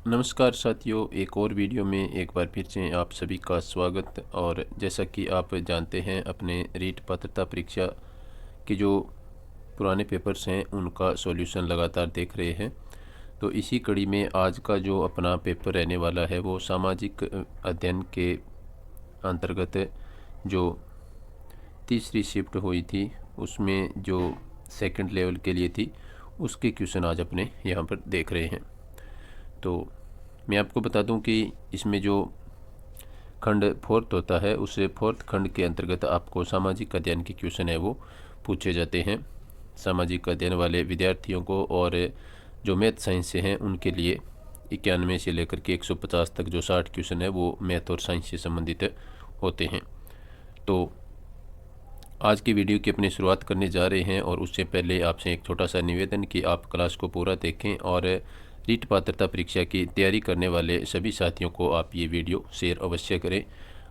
नमस्कार साथियों, एक और वीडियो में एक बार फिर से आप सभी का स्वागत। और जैसा कि आप जानते हैं, अपने रीट पात्रता परीक्षा के जो पुराने पेपर्स हैं उनका सॉल्यूशन लगातार देख रहे हैं। तो इसी कड़ी में आज का जो अपना पेपर रहने वाला है वो सामाजिक अध्ययन के अंतर्गत जो तीसरी शिफ्ट हुई थी उसमें जो सेकंड लेवल के लिए थी उसके क्वेश्चन आज अपने यहाँ पर देख रहे हैं। तो मैं आपको बता दूं कि इसमें जो खंड फोर्थ होता है उस फोर्थ खंड के अंतर्गत आपको सामाजिक अध्ययन के क्वेश्चन है वो पूछे जाते हैं। सामाजिक अध्ययन वाले विद्यार्थियों को और जो मैथ साइंस से हैं उनके लिए 91 से लेकर के 150 तक जो 60 क्वेश्चन है वो मैथ और साइंस से संबंधित होते हैं। तो आज की वीडियो की अपनी शुरुआत करने जा रहे हैं और उससे पहले आपसे एक छोटा सा निवेदन कि आप क्लास को पूरा देखें और रीट पात्रता परीक्षा की तैयारी करने वाले सभी साथियों को आप ये वीडियो शेयर अवश्य करें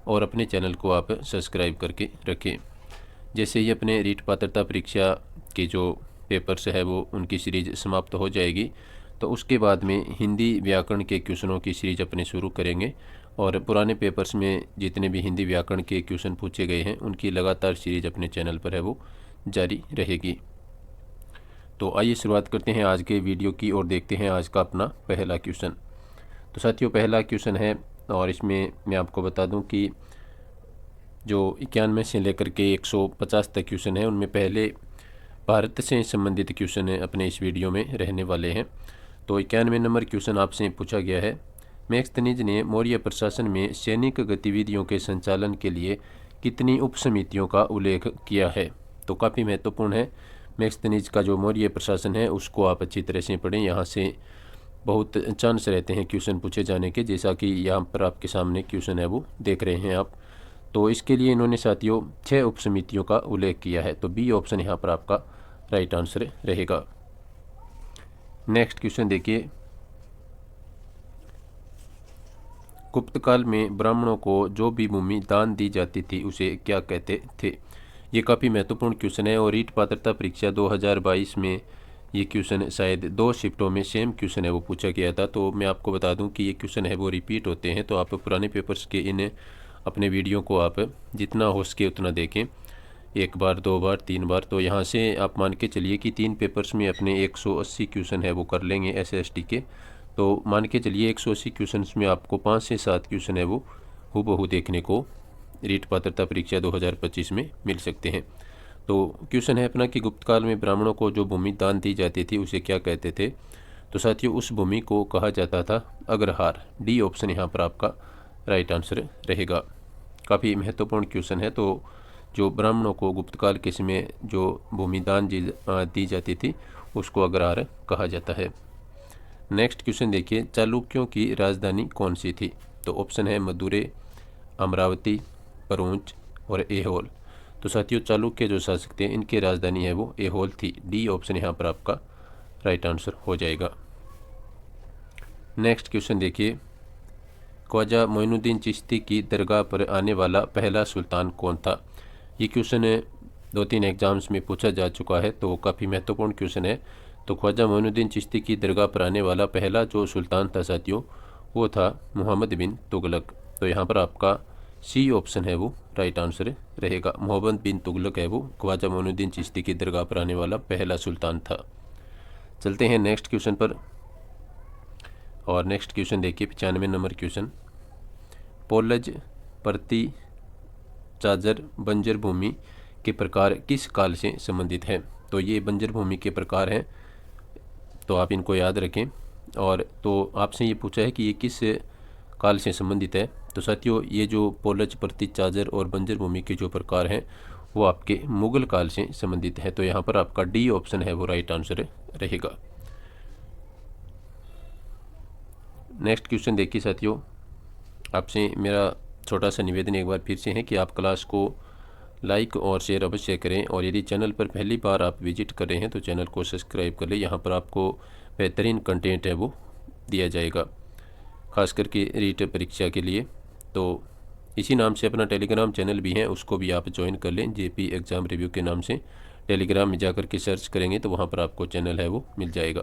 और अपने चैनल को आप सब्सक्राइब करके रखें। जैसे ही अपने रीट पात्रता परीक्षा के जो पेपर्स है वो उनकी सीरीज समाप्त हो जाएगी तो उसके बाद में हिंदी व्याकरण के क्वेश्चनों की सीरीज अपने शुरू करेंगे और पुराने पेपर्स में जितने भी हिंदी व्याकरण के क्वेश्चन पूछे गए हैं उनकी लगातार सीरीज अपने चैनल पर है वो जारी रहेगी। तो आइए शुरुआत करते हैं आज के वीडियो की और देखते हैं आज का अपना पहला क्वेश्चन। तो साथियों, पहला क्वेश्चन है और इसमें मैं आपको बता दूं कि जो 91 से लेकर के 150 तक क्वेश्चन है उनमें पहले भारत से संबंधित क्वेश्चन अपने इस वीडियो में रहने वाले हैं। तो 91 नंबर क्वेश्चन आपसे पूछा गया है, मैक्सथनीज ने मौर्य प्रशासन में सैनिक गतिविधियों के संचालन के लिए कितनी उप समितियों का उल्लेख किया है। तो काफ़ी महत्वपूर्ण है। मैक्सथनीज का जो मौर्य प्रशासन है उसको आप अच्छी तरह से पढ़ें। यहाँ से बहुत चांस रहते हैं क्वेश्चन पूछे जाने के, जैसा कि यहाँ पर आपके सामने क्वेश्चन है वो देख रहे हैं आप। तो इसके लिए इन्होंने साथियों 6 उप समितियों का उल्लेख किया है। तो बी ऑप्शन यहाँ पर आपका राइट आंसर रहेगा। नेक्स्ट क्वेश्चन देखिए, गुप्त काल में ब्राह्मणों को जो भी भूमि दान दी जाती थी उसे क्या कहते थे। ये काफ़ी महत्वपूर्ण क्वेश्चन है और रीट पात्रता परीक्षा 2022 में ये क्वेश्चन शायद 2 शिफ्टों में सेम क्वेश्चन है वो पूछा गया था। तो मैं आपको बता दूं कि ये क्वेश्चन है वो रिपीट होते हैं। तो आप पुराने पेपर्स के इन अपने वीडियो को आप जितना हो सके उतना देखें, 1 बार 2 बार 3 बार। तो यहाँ से आप मान के चलिए कि 3 पेपर्स में अपने 180 क्वेश्चन है वो कर लेंगे SST के। तो मान के चलिए 180 क्वेश्चन में आपको 5 से 7 क्वेश्चन है वो हूबहू देखने को रीट पात्रता परीक्षा 2025 में मिल सकते हैं। तो क्वेश्चन है अपना कि गुप्त काल में ब्राह्मणों को जो भूमि दान दी जाती थी उसे क्या कहते थे। तो साथियों उस भूमि को कहा जाता था अग्रहार। डी ऑप्शन यहाँ पर आपका राइट आंसर रहेगा। काफ़ी महत्वपूर्ण क्वेश्चन है। तो जो ब्राह्मणों को गुप्त काल के समय जो भूमि दान दी जाती थी उसको अग्रहार कहा जाता है। नेक्स्ट क्वेश्चन देखिए, चालुक्यों की राजधानी कौन सी थी। तो ऑप्शन है मदुरै, अमरावती, परूंच और एहोल। तो साथियों चालुक्य जो शासक थे इनकी राजधानी है वो एहोल थी। डी ऑप्शन यहाँ पर आपका राइट आंसर हो जाएगा। नेक्स्ट क्वेश्चन देखिए, ख्वाजा मोइनुद्दीन चिश्ती की दरगाह पर आने वाला पहला सुल्तान कौन था। ये क्वेश्चन 2-3 एग्जाम्स में पूछा जा चुका है तो काफ़ी महत्वपूर्ण क्वेश्चन है। तो ख्वाजा मोइनुद्दीन चिश्ती की दरगाह पर आने वाला पहला जो सुल्तान था साथियों वो था मोहम्मद बिन तुगलक। तो यहाँ पर आपका सी ऑप्शन है वो राइट आंसर रहेगा। मोहम्मद बिन तुगलक है वो ख्वाजा मोइनुद्दीन चिश्ती की दरगाह पर आने वाला पहला सुल्तान था। चलते हैं नेक्स्ट क्वेश्चन पर और नेक्स्ट क्वेश्चन देखिए 95 नंबर क्वेश्चन, पोलज, परती, चाजर, बंजर भूमि के प्रकार किस काल से संबंधित हैं। तो ये बंजर भूमि के प्रकार हैं तो आप इनको याद रखें। और तो आपसे ये पूछा है कि ये किस काल से संबंधित है। तो साथियों ये जो पोलज, परती, चाजर और बंजर भूमि के जो प्रकार हैं वो आपके मुगल काल से संबंधित है। तो यहाँ पर आपका डी ऑप्शन है वो राइट आंसर रहेगा। नेक्स्ट क्वेश्चन देखिए साथियों, आपसे मेरा छोटा सा निवेदन एक बार फिर से है कि आप क्लास को लाइक और शेयर अवश्य करें और यदि चैनल पर पहली बार आप विजिट कर रहे हैं तो चैनल को सब्सक्राइब कर लें। यहाँ पर आपको बेहतरीन कंटेंट है वो दिया जाएगा खास करके रीट परीक्षा के लिए। तो इसी नाम से अपना टेलीग्राम चैनल भी है उसको भी आप ज्वाइन कर लें। JP एग्ज़ाम रिव्यू के नाम से टेलीग्राम में जाकर के सर्च करेंगे तो वहाँ पर आपको चैनल है वो मिल जाएगा।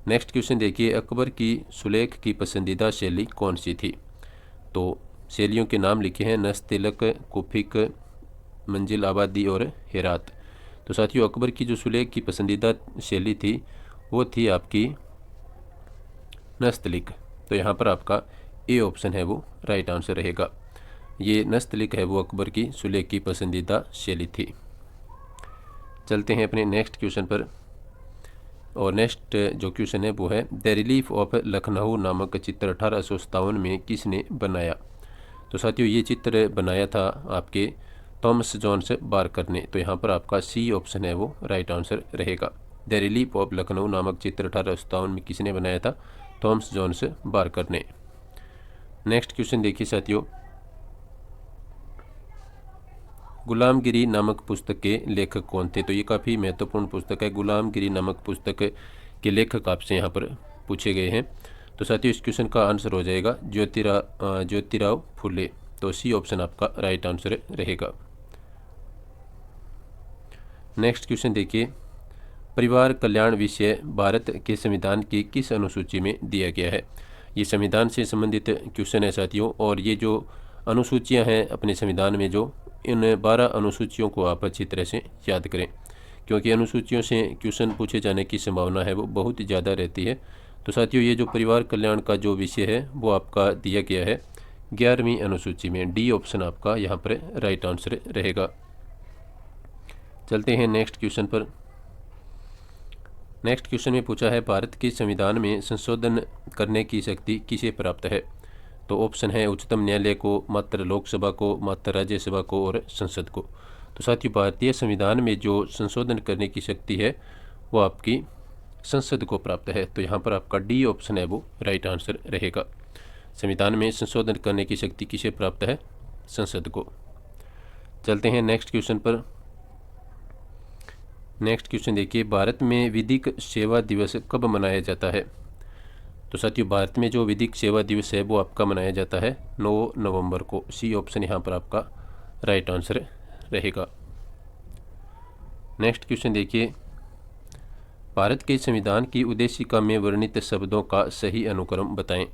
नेक्स्ट क्वेश्चन देखिए, अकबर की सुलेख की पसंदीदा शैली कौन सी थी? तो शैलियों के नाम लिखे हैं नस्ततिलक, कुफिक, मंजिल आबादी और हेरात। तो साथियों, अकबर की जो सुलेख की पसंदीदा शैली थी वो थी आपकी नस्तलिक। तो यहाँ पर आपका ए ऑप्शन है वो राइट आंसर रहेगा। ये नस्तलिक है वो अकबर की सुलेख की पसंदीदा शैली थी। चलते हैं अपने नेक्स्ट क्वेश्चन पर, और नेक्स्ट जो क्वेश्चन है वो है, द रिलीफ ऑफ लखनऊ नामक चित्र 1857 में किसने बनाया? तो साथियों, ये चित्र बनाया था आपके थॉमस जॉन्स बारकर ने। तो यहाँ पर आपका सी ऑप्शन है वो राइट आंसर रहेगा। द रिलीफ ऑफ लखनऊ नामक चित्र 1857 में किसने बनाया था? थॉमस जॉन्स बारकर ने। नेक्स्ट क्वेश्चन देखिए साथियों, गुलामगिरी नामक पुस्तक के लेखक कौन थे? तो ये काफ़ी महत्वपूर्ण पुस्तक है। गुलामगिरी नामक पुस्तक के लेखक आपसे यहाँ पर पूछे गए हैं। तो साथियों, इस क्वेश्चन का आंसर हो जाएगा ज्योतिराव फुले। तो सी ऑप्शन आपका राइट आंसर रहेगा। नेक्स्ट क्वेश्चन देखिए, परिवार कल्याण विषय भारत के संविधान की किस अनुसूची में दिया गया है? ये संविधान से संबंधित क्वेश्चन है साथियों, और ये जो अनुसूचियां हैं अपने संविधान में, जो इन 12 अनुसूचियों को आप अच्छी तरह से याद करें, क्योंकि अनुसूचियों से क्वेश्चन पूछे जाने की संभावना है वो बहुत ज़्यादा रहती है। तो साथियों, ये जो परिवार कल्याण का जो विषय है वो आपका दिया गया है 11वीं अनुसूची में। डी ऑप्शन आपका यहाँ पर राइट आंसर रहेगा। चलते हैं नेक्स्ट क्वेश्चन पर। नेक्स्ट क्वेश्चन में पूछा है, भारत के संविधान में संशोधन करने की शक्ति किसे प्राप्त है? तो ऑप्शन है उच्चतम न्यायालय को, मात्र लोकसभा को, मात्र राज्यसभा को और संसद को। तो साथियों, भारतीय संविधान में जो संशोधन करने की शक्ति है वो आपकी संसद को प्राप्त है। तो यहाँ पर आपका डी ऑप्शन है वो राइट आंसर रहेगा। संविधान में संशोधन करने की शक्ति किसे प्राप्त है? संसद को। चलते हैं नेक्स्ट क्वेश्चन पर। नेक्स्ट क्वेश्चन देखिए, भारत में विधिक सेवा दिवस कब मनाया जाता है? तो साथियों, भारत में जो विधिक सेवा दिवस है वो आपका मनाया जाता है 9 नवंबर को। सी ऑप्शन यहाँ पर आपका राइट आंसर रहेगा। नेक्स्ट क्वेश्चन देखिए, भारत के संविधान की उद्देशिका में वर्णित शब्दों का सही अनुक्रम बताएं।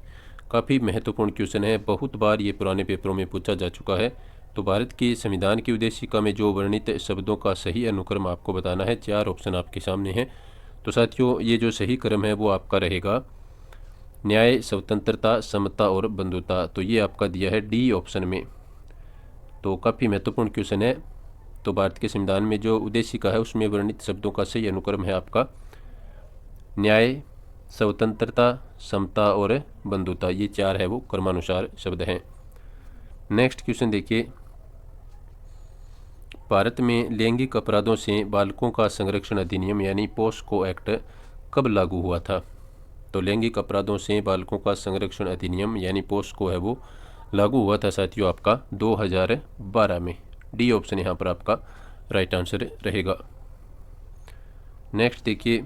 काफ़ी महत्वपूर्ण क्वेश्चन है, बहुत बार ये पुराने पेपरों में पूछा जा चुका है। तो भारत के संविधान की उद्देशिका में जो वर्णित शब्दों का सही अनुक्रम आपको बताना है। 4 ऑप्शन आपके सामने हैं। तो साथियों, ये जो सही क्रम है वो आपका रहेगा न्याय, स्वतंत्रता, समता और बंधुता। तो ये आपका दिया है डी ऑप्शन में। तो काफ़ी महत्वपूर्ण क्वेश्चन है। तो भारत के संविधान में जो उद्देशिका है उसमें वर्णित शब्दों का सही अनुक्रम है आपका न्याय, स्वतंत्रता, समता और बंधुता। ये 4 है वो क्रमानुसार शब्द हैं। नेक्स्ट क्वेश्चन देखिए, भारत में लैंगिक अपराधों से बालकों का संरक्षण अधिनियम यानी पोस्को एक्ट कब लागू हुआ था? तो लैंगिक अपराधों से बालकों का संरक्षण अधिनियम यानी पोस्को है वो लागू हुआ था साथियों आपका 2012 में। डी ऑप्शन यहाँ पर आपका राइट आंसर रहेगा। नेक्स्ट देखिए,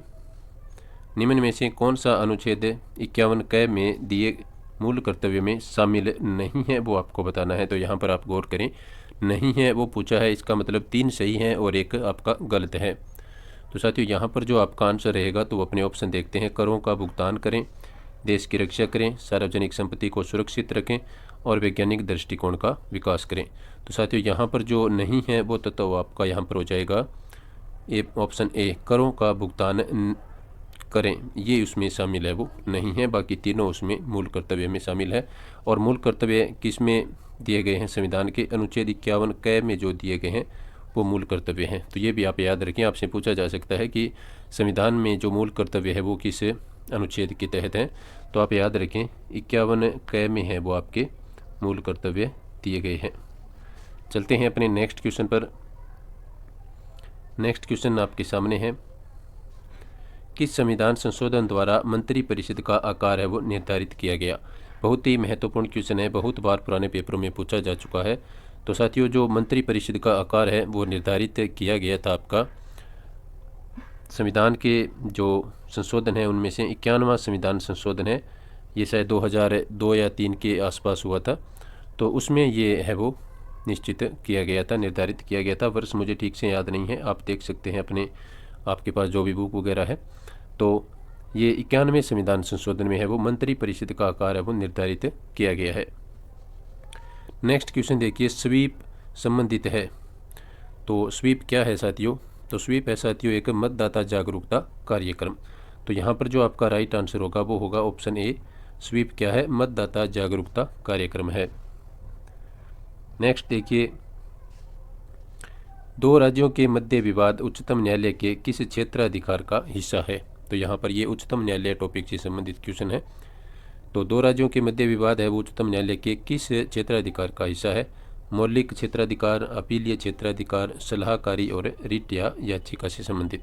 निम्न में से कौन सा अनुच्छेद 51 क में दिए मूल कर्तव्य में शामिल नहीं है वो आपको बताना है। तो यहाँ पर आप गौर करें, नहीं है वो पूछा है, इसका मतलब 3 सही है और 1 आपका गलत है। तो साथियों, यहाँ पर जो आपका आंसर रहेगा तो अपने ऑप्शन देखते हैं। करों का भुगतान करें, देश की रक्षा करें, सार्वजनिक संपत्ति को सुरक्षित रखें और वैज्ञानिक दृष्टिकोण का विकास करें। तो साथियों, यहाँ पर जो नहीं है वो तत्व आपका यहाँ पर हो जाएगा ऑप्शन ए, करों का भुगतान करें, ये उसमें शामिल है वो नहीं है। बाकी तीनों उसमें मूल कर्तव्य में शामिल है। और मूल कर्तव्य किस में दिए गए हैं? संविधान के अनुच्छेद 51 क में जो दिए गए हैं वो मूल कर्तव्य हैं। तो ये भी आप याद रखें, आपसे पूछा जा सकता है कि संविधान में जो मूल कर्तव्य है वो किस अनुच्छेद के तहत हैं। तो आप याद रखें 51 क में है वो आपके मूल कर्तव्य दिए गए हैं। चलते हैं अपने नेक्स्ट क्वेश्चन पर। नेक्स्ट क्वेश्चन आपके सामने है, किस संविधान संशोधन द्वारा मंत्रिपरिषद का आकार है वो निर्धारित किया गया? बहुत ही महत्वपूर्ण क्वेश्चन है, बहुत बार पुराने पेपरों में पूछा जा चुका है। तो साथियों, जो मंत्रिपरिषद का आकार है वो निर्धारित किया गया था आपका संविधान के जो संशोधन है उनमें से 51वां संविधान संशोधन है, ये शायद 2002 या 3 के आसपास हुआ था। तो उसमें ये है वो निश्चित किया गया था, निर्धारित किया गया था। वर्ष मुझे ठीक से याद नहीं है, आप देख सकते हैं अपने आपके पास जो भी बुक वगैरह है। तो ये 91वें संविधान संशोधन में है वो मंत्री परिषद का आकार है वो निर्धारित किया गया है। नेक्स्ट क्वेश्चन देखिए, स्वीप संबंधित है। तो स्वीप क्या है साथियों? तो स्वीप है साथियों एक मतदाता जागरूकता कार्यक्रम। तो यहाँ पर जो आपका राइट आंसर होगा वो होगा ऑप्शन ए। स्वीप क्या है? मतदाता जागरूकता कार्यक्रम है। नेक्स्ट देखिए, दो राज्यों के मध्य विवाद उच्चतम न्यायालय के किस क्षेत्राधिकार का हिस्सा है? तो यहाँ पर ये उच्चतम न्यायालय टॉपिक से संबंधित क्वेश्चन है। तो दो राज्यों के मध्य विवाद है वो उच्चतम न्यायालय के किस क्षेत्राधिकार का हिस्सा है? मौलिक क्षेत्राधिकार, अपीलीय क्षेत्राधिकार, सलाहकारी और रिट या याचिका से संबंधित।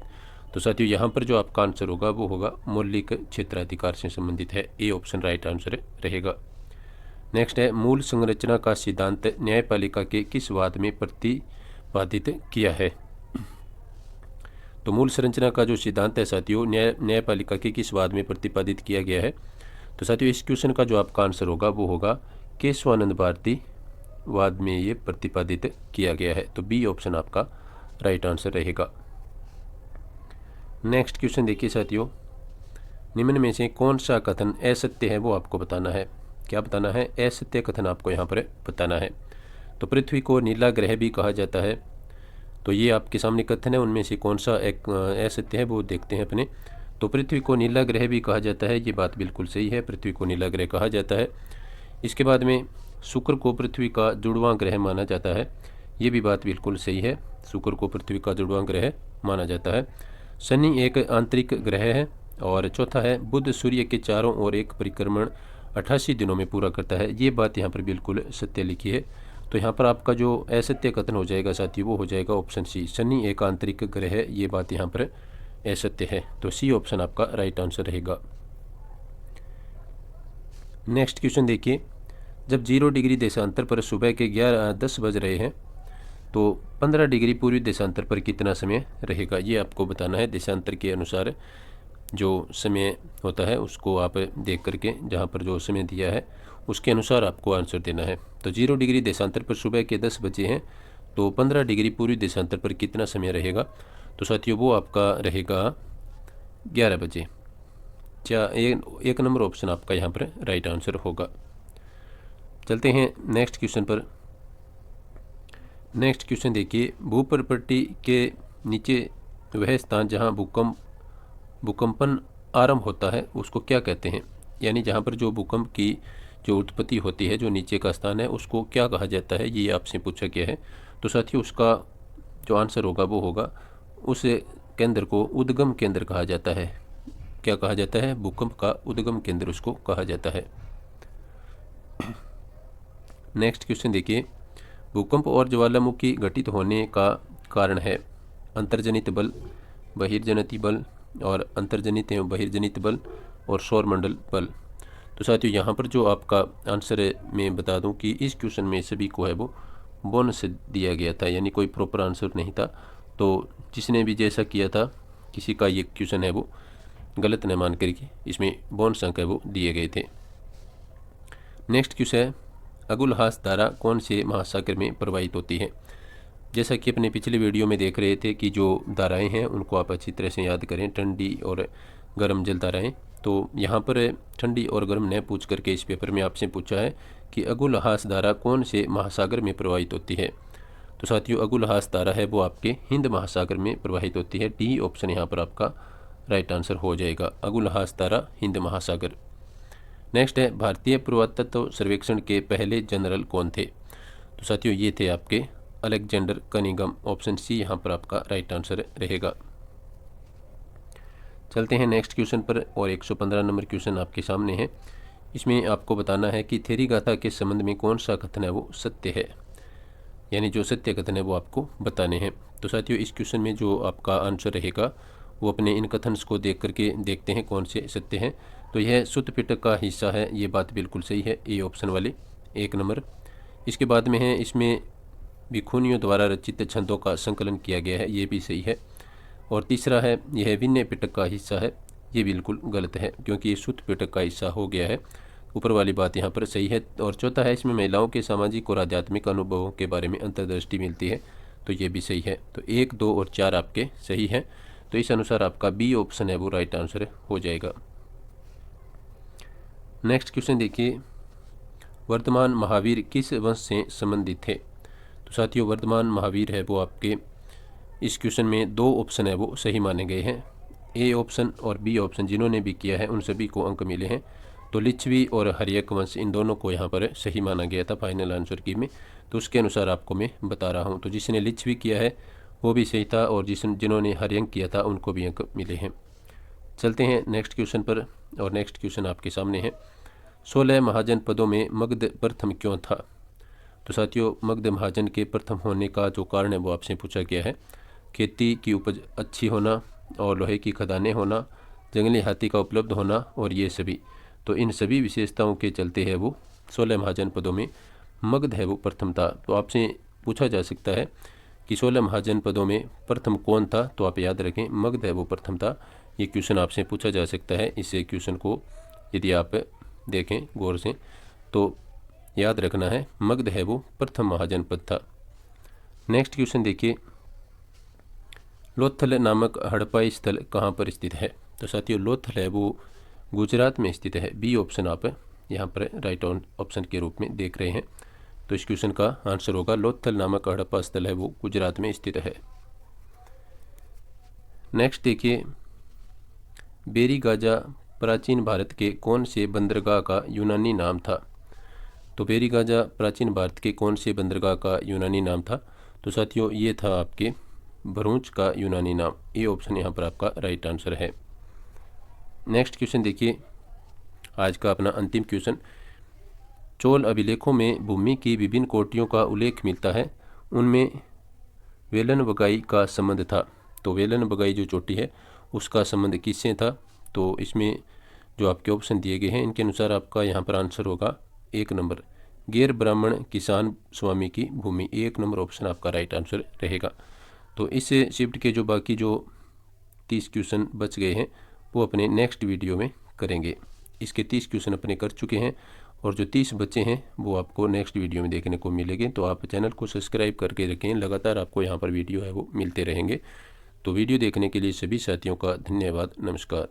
तो साथियों यहाँ पर जो आपका आंसर होगा वो होगा मौलिक क्षेत्राधिकार से संबंधित है। ए ऑप्शन राइट आंसर रहेगा। नेक्स्ट है, मूल संरचना का सिद्धांत न्यायपालिका के किस वाद में प्रतिपादित किया है? तो मूल संरचना का जो सिद्धांत है साथियों न्यायपालिका के किस वाद में प्रतिपादित किया गया है? तो साथियों इस क्वेश्चन का जो आपका आंसर होगा वो होगा केशवानंद भारती वाद में ये प्रतिपादित किया गया है। तो बी ऑप्शन आपका राइट आंसर रहेगा। नेक्स्ट क्वेश्चन देखिए साथियों, निम्न में से कौन सा कथन असत्य है वो आपको बताना है। क्या बताना है? असत्य कथन आपको यहाँ पर बताना है। तो पृथ्वी को नीला ग्रह भी कहा जाता है। तो ये आपके सामने कथन है, उनमें से कौन सा एक असत्य है वो देखते हैं अपने। तो पृथ्वी को नीला ग्रह भी कहा जाता है, ये बात बिल्कुल सही है, पृथ्वी को नीला ग्रह कहा जाता है। इसके बाद में शुक्र को पृथ्वी का जुड़वां ग्रह माना जाता है, ये भी बात बिल्कुल सही है, शुक्र को पृथ्वी का जुड़वां ग्रह माना जाता है। शनि एक आंतरिक ग्रह है। और चौथा है, बुध सूर्य के चारों ओर एक परिक्रमण 88 दिनों में पूरा करता है, ये बात यहाँ पर बिल्कुल सत्य लिखी है। तो यहाँ पर आपका जो असत्य कथन हो जाएगा साथियों वो हो जाएगा ऑप्शन सी, शनि एक आंतरिक ग्रह है, ये बात यहाँ पर असत्य है। तो सी ऑप्शन आपका राइट आंसर रहेगा। नेक्स्ट क्वेश्चन देखिए, जब 0 डिग्री देशांतर पर सुबह के 10 बज रहे हैं तो 15 डिग्री पूर्वी देशांतर पर कितना समय रहेगा, ये आपको बताना है। देशांतर के अनुसार जो समय होता है उसको आप देख करके जहाँ पर जो समय दिया है उसके अनुसार आपको आंसर देना है। तो 0 डिग्री देशांतर पर सुबह के 10 बजे हैं तो 15 डिग्री पूर्वी देशांतर पर कितना समय रहेगा? तो साथियों वो आपका रहेगा 11 बजे। एक नंबर ऑप्शन आपका यहाँ पर राइट आंसर होगा। चलते हैं नेक्स्ट क्वेश्चन पर। नेक्स्ट क्वेश्चन देखिए, भूप्रपट्टी के नीचे वह स्थान जहाँ भूकंपन आरंभ होता है उसको क्या कहते हैं? यानी जहाँ पर जो भूकंप की जो उत्पत्ति होती है, जो नीचे का स्थान है, उसको क्या कहा जाता है, ये आपसे पूछा गया है। तो साथियों उसका जो आंसर होगा वो होगा उस केंद्र को उद्गम केंद्र कहा जाता है। क्या कहा जाता है? भूकंप का उद्गम केंद्र उसको कहा जाता है। नेक्स्ट क्वेश्चन देखिए, भूकंप और ज्वालामुखी घटित होने का कारण है अंतर्जनित बल, बहिर्जनित बल और अंतर्जनित एवं बहिर्जनित बल और सौरमंडल बल। तो साथियों यहाँ पर जो आपका आंसर है मैं बता दूं कि इस क्वेश्चन में सभी को है वो बोनस दिया गया था, यानी कोई प्रॉपर आंसर नहीं था। तो जिसने भी जैसा किया था किसी का ये क्वेश्चन है वो गलत न मान करके इसमें बोनस अंक है वो दिए गए थे। नेक्स्ट क्वेश्चन है, अगुलहास धारा कौन से महासागर में प्रवाहित होती है? जैसा कि अपने पिछले वीडियो में देख रहे थे कि जो धाराएं हैं उनको आप अच्छी तरह से याद करें, ठंडी और गर्म जल धाराएं। तो यहाँ पर ठंडी और गर्म न पूछ करके इस पेपर में आपसे पूछा है कि अगुलहास धारा कौन से महासागर में प्रवाहित होती है? तो साथियों अगुलहास धारा है वो आपके हिंद महासागर में प्रवाहित होती है। डी ऑप्शन यहाँ पर आपका राइट आंसर हो जाएगा, अगुलहास धारा हिंद महासागर। नेक्स्ट है, भारतीय पुरातत्व सर्वेक्षण के पहले जनरल कौन थे? तो साथियों ये थे आपके अलेक्जेंडर कनिंघम। ऑप्शन सी यहाँ पर आपका राइट आंसर रहेगा। चलते हैं नेक्स्ट क्वेश्चन पर और 115 नंबर क्वेश्चन आपके सामने है। इसमें आपको बताना है कि थेरी गाथा के संबंध में कौन सा कथन है वो सत्य है, यानी जो सत्य कथन है वो आपको बताने हैं। तो साथियों इस क्वेश्चन में जो आपका आंसर रहेगा वो अपने इन कथन्स को देख करके देखते हैं कौन से सत्य हैं। तो यह सुत्त पिटक का हिस्सा है, ये बात बिल्कुल सही है, ए ऑप्शन वाले 1 नंबर। इसके बाद में है, इसमें भिखुनियों द्वारा रचित छंदों का संकलन किया गया है, ये भी सही है। और तीसरा है, यह विनय पिटक का हिस्सा है, ये बिल्कुल गलत है क्योंकि ये सुत्त पिटक का हिस्सा हो गया है। ऊपर वाली बात यहाँ पर सही है। और चौथा है, इसमें महिलाओं के सामाजिक और आध्यात्मिक अनुभवों के बारे में अंतर्दृष्टि मिलती है, तो ये भी सही है। तो 1, 2 और 4 आपके सही है। तो इस अनुसार आपका बी ऑप्शन है वो राइट आंसर हो जाएगा। नेक्स्ट क्वेश्चन देखिए, वर्तमान महावीर किस वंश से संबंधित थे। तो साथियों वर्तमान महावीर है वो आपके इस क्वेश्चन में दो ऑप्शन है वो सही माने गए हैं। ए ऑप्शन और बी ऑप्शन जिन्होंने भी किया है उन सभी को अंक मिले हैं। तो लिच्छवी और हर्यक वंश इन दोनों को यहाँ पर सही माना गया था फाइनल आंसर की में। तो उसके अनुसार आपको मैं बता रहा हूँ। तो जिसने लिच्छवी किया है वो भी सही था और जिन्होंने हर्यंक किया था उनको भी अंक मिले हैं। चलते हैं नेक्स्ट क्वेश्चन पर, और नेक्स्ट क्वेश्चन आपके सामने है, 16 महाजनपदों में मगध प्रथम क्यों था। तो साथियों मगध महाजन के प्रथम होने का जो कारण है वो आपसे पूछा गया है। खेती की उपज अच्छी होना और लोहे की खदानें होना, जंगली हाथी का उपलब्ध होना और ये सभी। तो इन सभी विशेषताओं के चलते है वो 16 महाजनपदों में मगध है वो प्रथम था। तो आपसे पूछा जा सकता है कि 16 महाजनपदों में प्रथम कौन था। तो आप याद रखें मगध है वो प्रथम था। ये क्वेश्चन आपसे पूछा जा सकता है। इस क्वेश्चन को यदि आप देखें गौर से तो याद रखना है मगध है वो प्रथम महाजनपद था। नेक्स्ट क्वेश्चन देखिए, लोथल नामक हड़प्पाई स्थल कहाँ पर स्थित है। तो साथियों लोथल है वो गुजरात में स्थित है। बी ऑप्शन आप यहाँ पर राइट ऑप्शन के रूप में देख रहे हैं। तो इस क्वेश्चन का आंसर होगा लोथल नामक हड़प्पा स्थल है वो गुजरात में स्थित है। नेक्स्ट देखिए, बेरीगाजा प्राचीन भारत के कौन से बंदरगाह का यूनानी नाम था। तो बेरीगाजा प्राचीन भारत के कौन से बंदरगाह का यूनानी नाम था। तो साथियों ये था आपके भरूच का यूनानी नाम। ए ऑप्शन यहाँ पर आपका राइट आंसर है। नेक्स्ट क्वेश्चन देखिए, आज का अपना अंतिम क्वेश्चन, चोल अभिलेखों में भूमि की विभिन्न कोटियों का उल्लेख मिलता है, उनमें वेलन बगाई का संबंध था। तो वेलन बगाई जो चोटी है उसका संबंध किससे था। तो इसमें जो आपके ऑप्शन दिए गए हैं इनके अनुसार आपका यहाँ पर आंसर होगा 1 नंबर, गैर ब्राह्मण किसान स्वामी की भूमि। 1 नंबर ऑप्शन आपका राइट आंसर रहेगा। तो इस शिफ्ट के जो बाकी जो 30 क्वेश्चन बच गए हैं वो अपने नेक्स्ट वीडियो में करेंगे। इसके 30 क्वेश्चन अपने कर चुके हैं और जो 30 बचे हैं वो आपको नेक्स्ट वीडियो में देखने को मिलेंगे। तो आप चैनल को सब्सक्राइब करके रखें, लगातार आपको यहाँ पर वीडियो है वो मिलते रहेंगे। तो वीडियो देखने के लिए सभी साथियों का धन्यवाद। नमस्कार।